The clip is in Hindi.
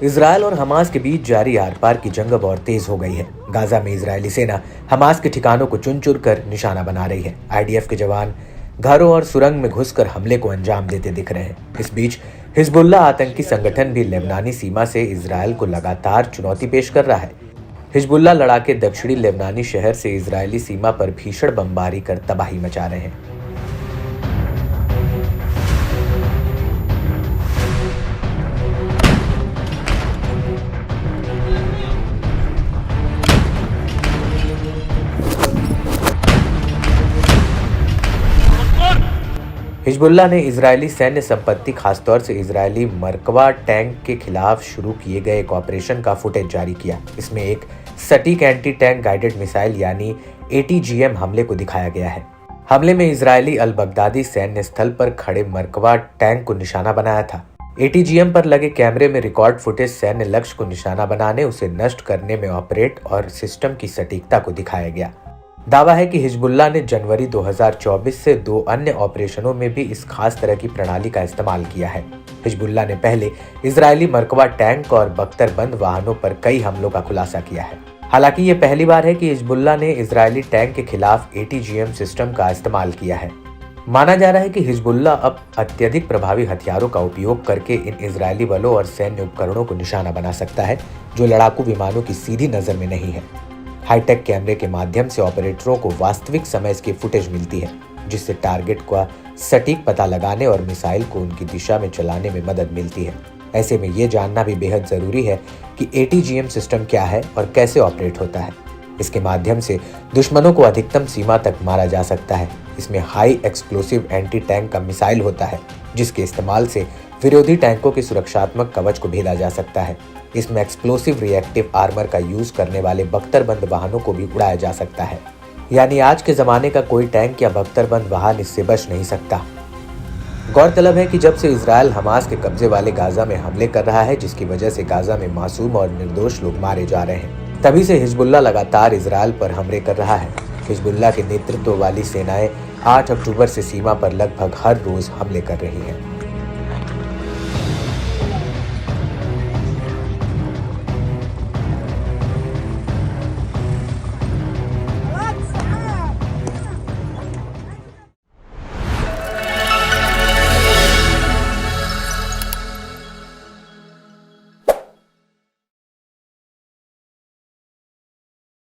इजरायल और हमास के बीच जारी आर पार की जंग अब और तेज हो गई है। गाजा में इजरायली सेना हमास के ठिकानों को चुन चुन कर निशाना बना रही है। आईडीएफ के जवान घरों और सुरंग में घुसकर हमले को अंजाम देते दिख रहे हैं। इस बीच हिजबुल्ला आतंकी संगठन भी लेबनानी सीमा से इजरायल को लगातार चुनौती पेश कर रहा है। हिजबुल्ला लड़ाके दक्षिणी लेबनानी शहर से इजरायली सीमा पर भीषण बमबारी कर तबाही मचा रहे हैं। हिजबुल्ला ने इजरायली सैन्य संपत्ति, खासतौर से इजरायली मरकवा टैंक के खिलाफ शुरू किए गए एक ऑपरेशन का फुटेज जारी किया। इसमें एक सटीक एंटी टैंक गाइडेड मिसाइल यानी एटीजीएम हमले को दिखाया गया है। हमले में इजरायली अल बगदादी सैन्य स्थल पर खड़े मरकवा टैंक को निशाना बनाया था। एटीजीएम पर लगे कैमरे में रिकॉर्ड फुटेज सैन्य लक्ष्य को निशाना बनाने, उसे नष्ट करने में ऑपरेट और सिस्टम की सटीकता को दिखाया गया। दावा है कि हिजबुल्ला ने जनवरी 2024 से 2 अन्य ऑपरेशनों में भी इस खास तरह की प्रणाली का इस्तेमाल किया है। हिजबुल्ला ने पहले इजरायली मरकवा टैंक और बख्तरबंद वाहनों पर कई हमलों का खुलासा किया है। हालांकि ये पहली बार है कि हिजबुल्ला ने इजरायली टैंक के खिलाफ एटीजीएम सिस्टम का इस्तेमाल किया है। माना जा रहा है कि हिजबुल्ला अब अत्यधिक प्रभावी हथियारों का उपयोग करके इन इजरायली बलों और सैन्य उपकरणों को निशाना बना सकता है, जो लड़ाकू विमानों की सीधी नजर में नहीं है। हाईटेक कैमरे के माध्यम से ऑपरेटरों को वास्तविक समय की फुटेज मिलती है, जिससे टारगेट का सटीक पता लगाने और मिसाइल को उनकी दिशा में चलाने में मदद मिलती है। ऐसे में ये जानना भी बेहद जरूरी है कि एटीजीएम सिस्टम क्या है और कैसे ऑपरेट होता है। इसके माध्यम से दुश्मनों को अधिकतम सीमा तक मारा जा सकता है। इसमें हाई एक्सप्लोसिव एंटी टैंक का मिसाइल होता है, जिसके इस्तेमाल से विरोधी टैंकों के सुरक्षात्मक कवच को भेदा जा सकता है। इसमें एक्सप्लोसिव रिएक्टिव आर्मर का यूज करने वाले बख्तरबंद वाहनों को भी उड़ाया जा सकता है। यानी आज के जमाने का कोई टैंक या बख्तरबंद वाहन इससे बच नहीं सकता। गौरतलब है कि जब से इजरायल हमास के कब्जे वाले गाजा में हमले कर रहा है, जिसकी वजह से गाजा में मासूम और निर्दोष लोग मारे जा रहे हैं, तभी से हिजबुल्ला लगातार इजरायल पर हमले कर रहा है। हिजबुल्ला के नेतृत्व वाली सेनाएं 8 अक्टूबर से सीमा पर लगभग हर रोज हमले कर रही हैं।